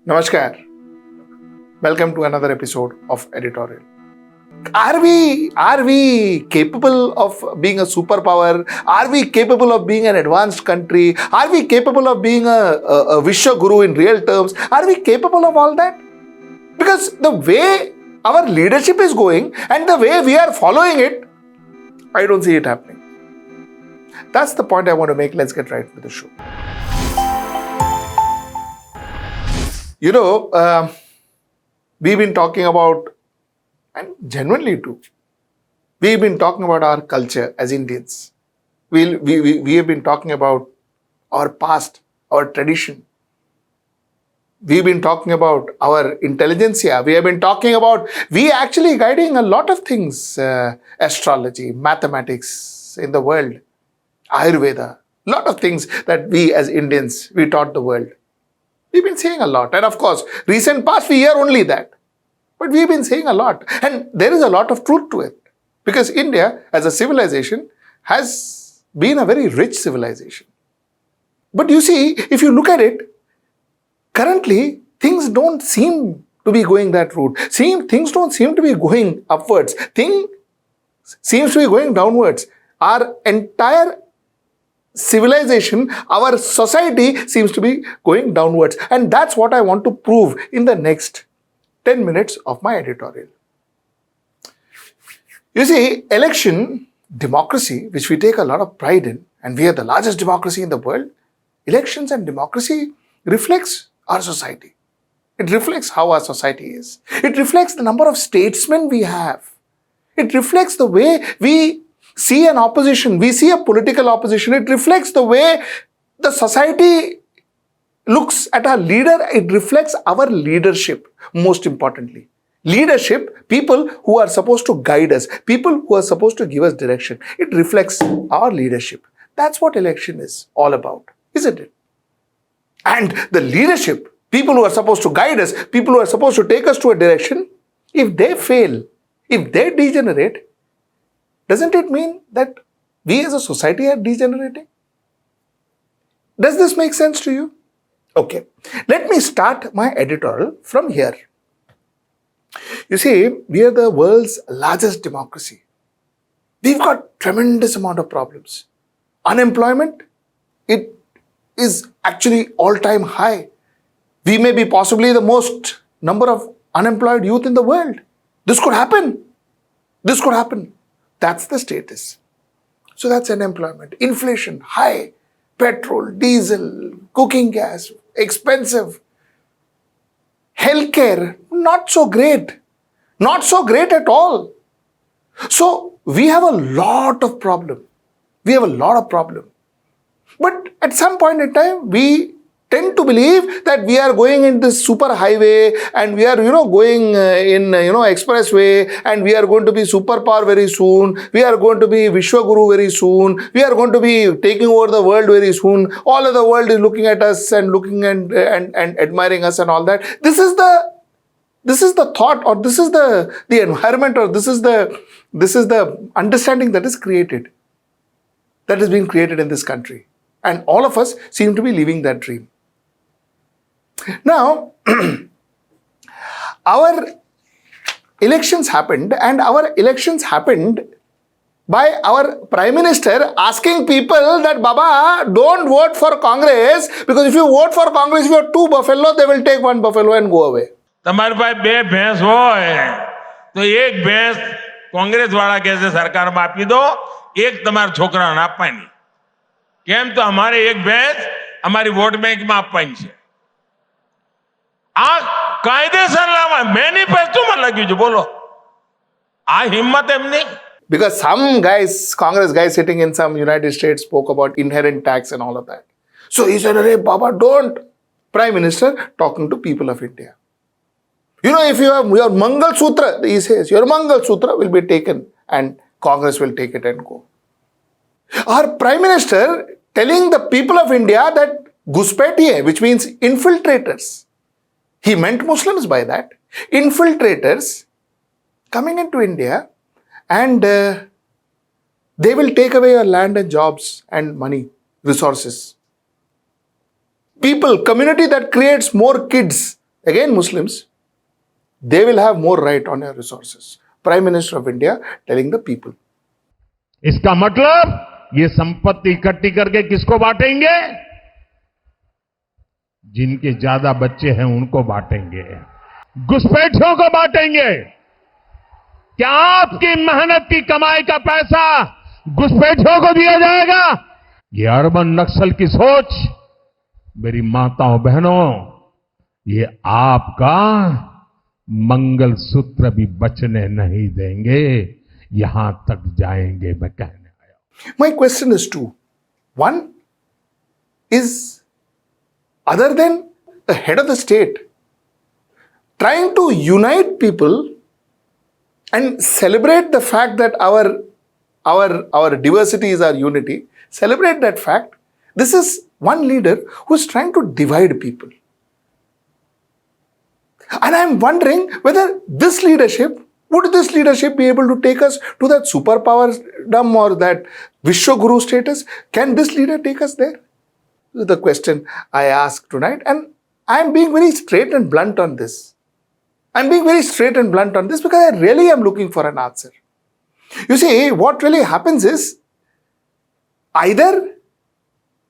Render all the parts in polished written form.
Namaskar. Welcome to another episode of Editorial. Are we capable of being a superpower? Are we capable of being an advanced country? Are we capable of being a Vishwa Guru in real terms? Are we capable of all that? Because the way our leadership is going and the way we are following it, I don't see it happening. That's the point I want to make. Let's get right with the show. We've been talking about, and genuinely too, we've been talking about our culture as Indians. We have been talking about our past, our tradition. We've been talking about our intelligentsia. We have been talking about, we actually guiding a lot of things, astrology, mathematics in the world, Ayurveda, a lot of things that we as Indians, we taught the world. We've been saying a lot. And of course, recent past, we hear only that. But we've been saying a lot. And there is a lot of truth to it. Because India, as a civilization, has been a very rich civilization. But you see, if you look at it, currently, things don't seem to be going that route. Things don't seem to be going upwards. Things seems to be going downwards. Our entire civilization, our society seems to be going downwards. And that's what I want to prove in the next 10 minutes of my editorial. You see, election, democracy, which we take a lot of pride in, and we are the largest democracy in the world, elections and democracy reflects our society. It reflects how our society is. It reflects the number of statesmen we have. It reflects the way we see an opposition, we see a political opposition. It reflects the way the society looks at our leader. It reflects our leadership, most importantly. Leadership, people who are supposed to guide us, people who are supposed to give us direction. It reflects our leadership. That's what election is all about, isn't it? And the leadership, people who are supposed to guide us, people who are supposed to take us to a direction, if they fail, if they degenerate, doesn't it mean that we as a society are degenerating? Does this make sense to you? Okay, let me start my editorial from here. You see, we are the world's largest democracy. We've got tremendous amount of problems. Unemployment, it is actually all-time high. We may be possibly the most number of unemployed youth in the world. This could happen. This could happen. That's the status. So that's unemployment. Inflation, high. Petrol, diesel, cooking gas, expensive. Healthcare, not so great. Not so great at all. So we have a lot of problem. But at some point in time, we tend to believe that we are going in this super highway and we are, going in, expressway, and we are going to be superpower very soon. We are going to be Vishwa Guru very soon. We are going to be taking over the world very soon. All of the world is looking at us and looking and admiring us and all that. This is the thought, or this is the environment, or this is the understanding that is created, that is being created in this country. And all of us seem to be living that dream. Now, our elections happened, and our elections happened by our Prime Minister asking people that, Baba, don't vote for Congress, because if you vote for Congress, if you have 2 buffalo, they will take 1 buffalo and go away. તમારી પાસે 2 ભેંસ હોય તો એક ભેંસ કોંગ્રેસ વાળા કહે છે સરકારમાં આપી દો, એક તમારા છોકરાને આપવાની. કેમ? તો અમારે એક ભેંસ અમારી વોટ બેંકમાં આપવાની છે. આ કાયદેસર લાવવા મેનિફેસ્ટોમાં લખ્યું છે. બોલો, આ હિંમત એમની. Because some guys, Congress guys sitting in some United States, spoke about inherent tax and all of that. So he said, Arey Baba, don't. Prime Minister talking to people of India. If you have your Mangalsutra, he says, your Mangalsutra will be taken and Congress will take it and go. Our Prime Minister telling the people of India that Guspetiye, which means infiltrators, he meant Muslims by that, infiltrators coming into India, and they will take away your land and jobs and money, resources. People, community that creates more kids again Muslims, they will have more right on your resources. Prime Minister of India telling the people. इसका मतलब ये संपत्ति इकट्ठी करके किसको बांटेंगे? जिनके ज्यादा बच्चे हैं उनको बांटेंगे, घुसपैठियों को बांटेंगे। क्या आपकी मेहनत की कमाई का पैसा घुसपैठियों को दिया जाएगा? ये अर्बन नक्सल की सोच, मेरी माताओं बहनों, ये आपका मंगलसूत्र भी बचने नहीं देंगे, यहां तक जाएंगे, मैं कहने आया। My question is two. One is, other than the head of the state trying to unite people and celebrate the fact that our diversity is our unity, celebrate that fact, this is one leader who is trying to divide people. And I'm wondering whether this leadership, would this leadership be able to take us to that superpowerdom or that Vishwaguru status? Can this leader take us there? This is the question I ask tonight, and I'm being very straight and blunt on this. I'm being very straight and blunt on this because I really am looking for an answer. You see, what really happens is, either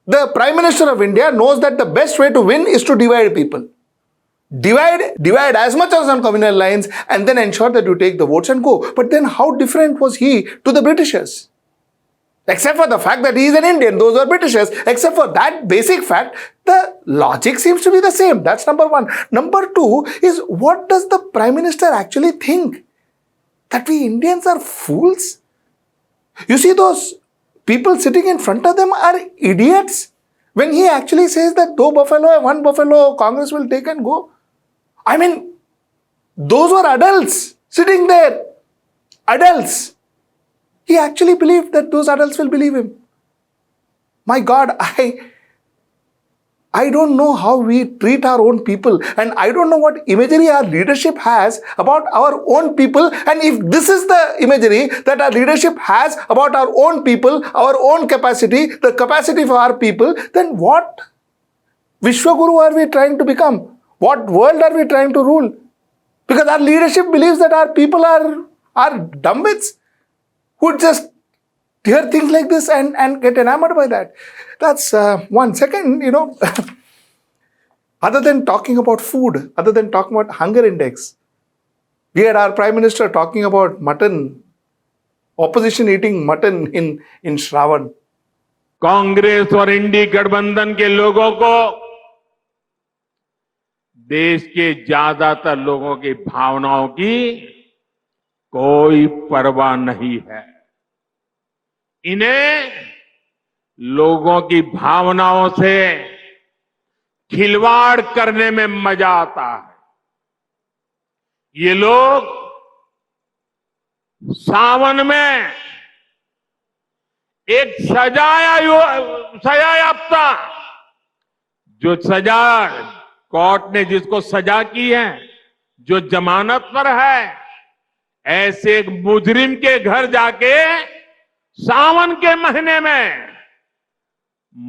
the Prime Minister of India knows that the best way to win is to divide people. Divide as much as on communal lines and then ensure that you take the votes and go. But then how different was he to the Britishers? Except for the fact that he is an Indian, those are Britishers. Except for that basic fact, the logic seems to be the same. That's number one. Number two is, what does the Prime Minister actually think? That we Indians are fools? You see, those people sitting in front of them are idiots. When he actually says that two buffalo, one buffalo, Congress will take and go. I mean, those were adults sitting there. Adults. He actually believed that those adults will believe him. My God, I don't know how we treat our own people, and I don't know what imagery our leadership has about our own people. And if this is the imagery that our leadership has about our own people, our own capacity, the capacity for our people, then what Vishwaguru are we trying to become? What world are we trying to rule? Because our leadership believes that our people are dumbwits who just hear things like this and get enamored by that. That's one. Second, other than talking about food, other than talking about hunger index, we had our Prime Minister talking about mutton, opposition eating mutton in Shravan. Congress और इंडी गठबंधन के लोगों को देश के ज्यादातर लोगों की भावनाओं की कोई परवाह नहीं है। इन्हें लोगों की भावनाओं से खिलवाड़ करने में मजा आता है। ये लोग सावन में एक सजायाफ्ता, जो सजा कोर्ट ने जिसको सजा की है, जो जमानत पर है, ऐसे एक मुजरिम के घर जाके सावन के महीने में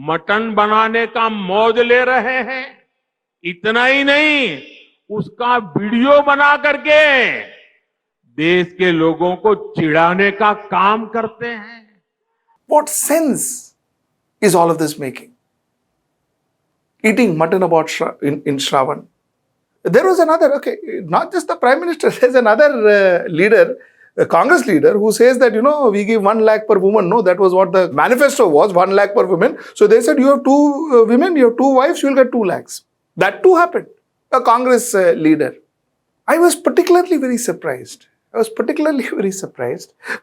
मटन बनाने का मौज ले रहे हैं। इतना ही नहीं, उसका वीडियो बना करके देश के लोगों को चिढ़ाने का काम करते हैं। What sense is all of this making? Eating mutton in Shravan. There was another, not just the Prime Minister, there's another leader, a Congress leader, who says that, we give 1 lakh per woman. No, that was what the manifesto was, 1 lakh per woman. So they said, you have 2 women, you have 2 wives, you will get 2 lakhs. That too happened. A Congress leader. I was particularly very surprised.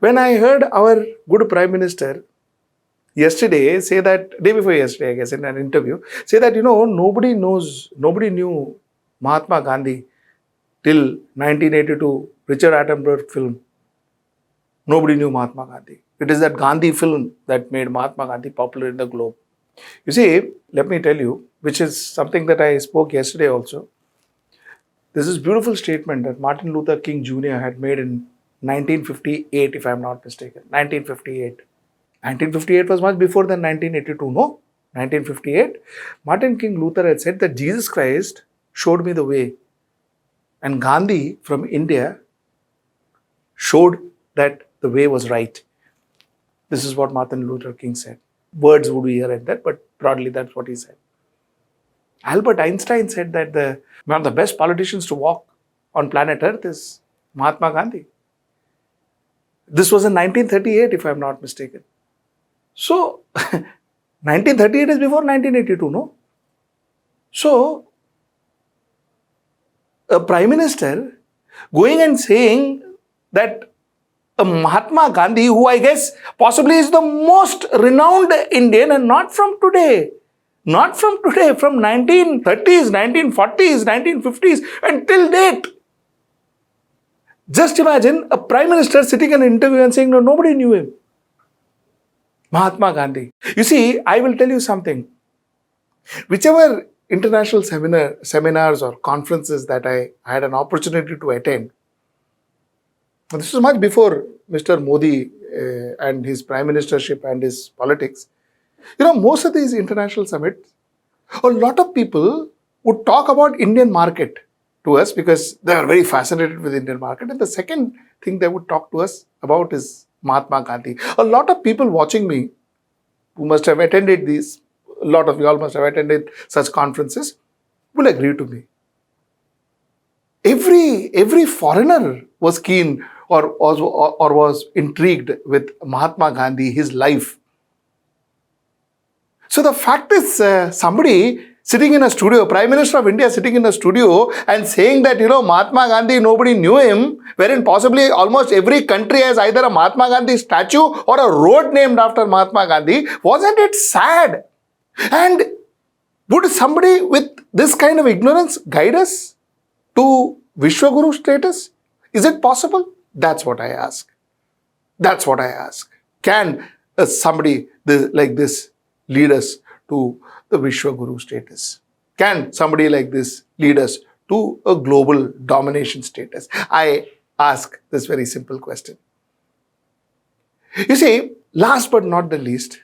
When I heard our good Prime Minister yesterday say that, day before yesterday, I guess, in an interview, say that, nobody knew Mahatma Gandhi till 1982 Richard Attenborough film. Nobody knew Mahatma Gandhi. It is that Gandhi film that made Mahatma Gandhi popular in the globe. You see, let me tell you, which is something that I spoke yesterday also. This is a beautiful statement that Martin Luther King Jr. had made in 1958, if I am not mistaken. 1958. 1958 was much before than 1982, no? 1958. Martin King Luther had said that Jesus Christ showed me the way. And Gandhi from India showed that the way was right. This is what Martin Luther King said. Words would be here and there, but broadly that's what he said. Albert Einstein said that one of the best politicians to walk on planet Earth is Mahatma Gandhi. This was in 1938, if I'm not mistaken. So, 1938 is before 1982, no? So, a Prime Minister going and saying that a Mahatma Gandhi, who I guess possibly is the most renowned Indian, and not from today, not from today, from 1930s, 1940s, 1950s and till date. Just imagine a Prime Minister sitting in an interview and saying, no, nobody knew him. Mahatma Gandhi. You see, I will tell you something. Whichever international seminars or conferences that I had an opportunity to attend, this was much before Mr. Modi and his prime ministership and his politics. Most of these international summits, a lot of people would talk about Indian market to us because they are very fascinated with Indian market. And the second thing they would talk to us about is Mahatma Gandhi. A lot of people watching me who must have attended these, a lot of you all must have attended such conferences, will agree to me. Every foreigner was keen or was intrigued with Mahatma Gandhi, his life. So the fact is, somebody sitting in a studio, Prime Minister of India sitting in a studio and saying that, Mahatma Gandhi, nobody knew him, wherein possibly almost every country has either a Mahatma Gandhi statue or a road named after Mahatma Gandhi, wasn't it sad? And would somebody with this kind of ignorance guide us to Vishwaguru status? Is it possible? That's what I ask. That's what I ask. Can somebody like this lead us to the Vishwaguru status? Can somebody like this lead us to a global domination status? I ask this very simple question. You see, last but not the least,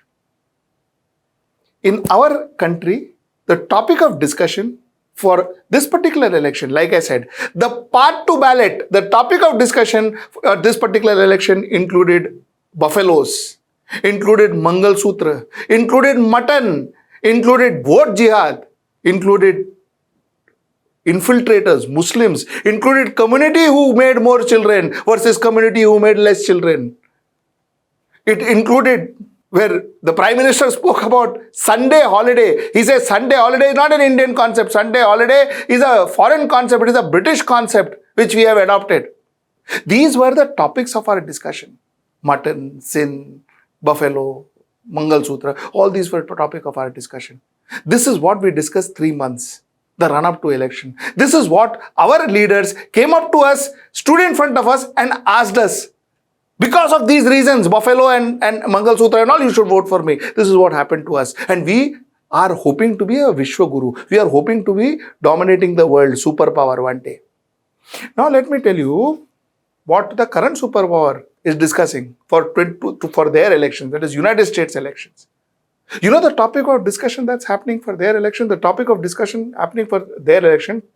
in our country, the topic of discussion for this particular election, like I said, the part 2 ballot, the topic of discussion for this particular election included buffaloes, included Mangalsutra, included mutton, included vote jihad, included infiltrators, Muslims, included community who made more children versus community who made less children. It included where the Prime Minister spoke about Sunday holiday. He says Sunday holiday is not an Indian concept. Sunday holiday is a foreign concept. It is a British concept which we have adopted. These were the topics of our discussion. Mutton, sin, buffalo, Mangalsutra, all these were the topic of our discussion. This is what we discussed 3 months, the run-up to election. This is what our leaders came up to us, stood in front of us and asked us, because of these reasons, buffalo and Mangalsutra and all, you should vote for me. This is what happened to us. And we are hoping to be a Vishwaguru. We are hoping to be dominating the world, superpower one day. Now let me tell you what the current superpower is discussing for their elections, that is United States elections. The topic of discussion that's happening for their election,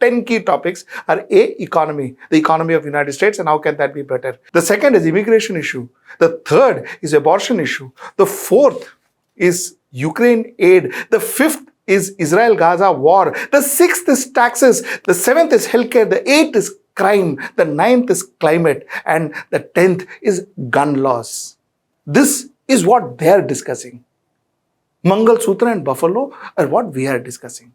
10 key topics are A, economy, the economy of United States and how can that be better. The second is immigration issue. The third is abortion issue. The fourth is Ukraine aid. The fifth is Israel-Gaza war. The sixth is taxes. The seventh is healthcare. The eighth is crime. The ninth is climate. And the 10th is gun laws. This is what they are discussing. Mangalsutra and buffalo are what we are discussing.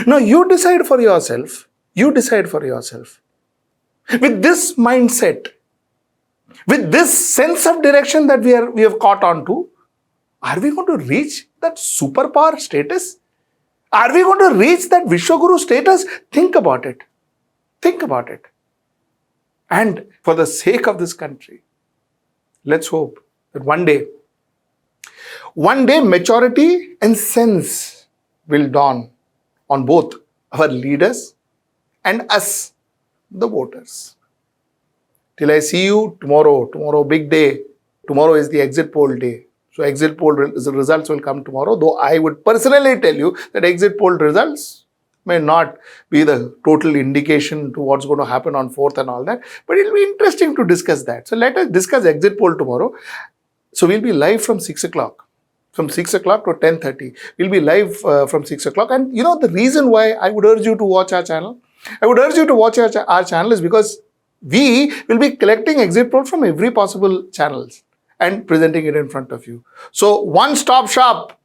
Now you decide for yourself. With this mindset, with this sense of direction that we have caught on to, are we going to reach that superpower status? Are we going to reach that Vishwaguru status? Think about it. And for the sake of this country, let's hope that one day maturity and sense will dawn on both our leaders and us, the voters. Till I see you tomorrow big day. Tomorrow is the exit poll day. So exit poll results will come tomorrow, though I would personally tell you that exit poll results may not be the total indication to what's going to happen on 4th and all that, but it'll be interesting to discuss that. So let us discuss exit poll tomorrow. So we'll be live from 6 o'clock. From 6 o'clock to 10:30. We'll be live from 6 o'clock. And you know the reason why I would urge you to watch our channel? I would urge you to watch our channel is because we will be collecting exit poll from every possible channels and presenting it in front of you. So one-stop shop.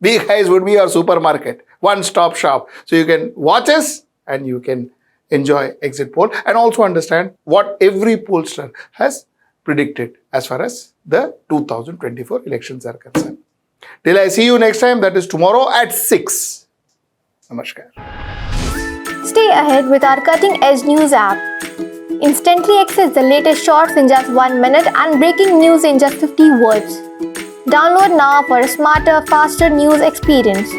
We guys would be our supermarket. One-stop shop. So you can watch us and you can enjoy exit poll and also understand what every pollster has predicted as far as the 2024 elections are concerned. Till I see you next time, that is tomorrow at 6. Namaskar. Stay ahead with our cutting-edge news app. Instantly access the latest shorts in just 1 minute and breaking news in just 50 words. Download now for a smarter, faster news experience.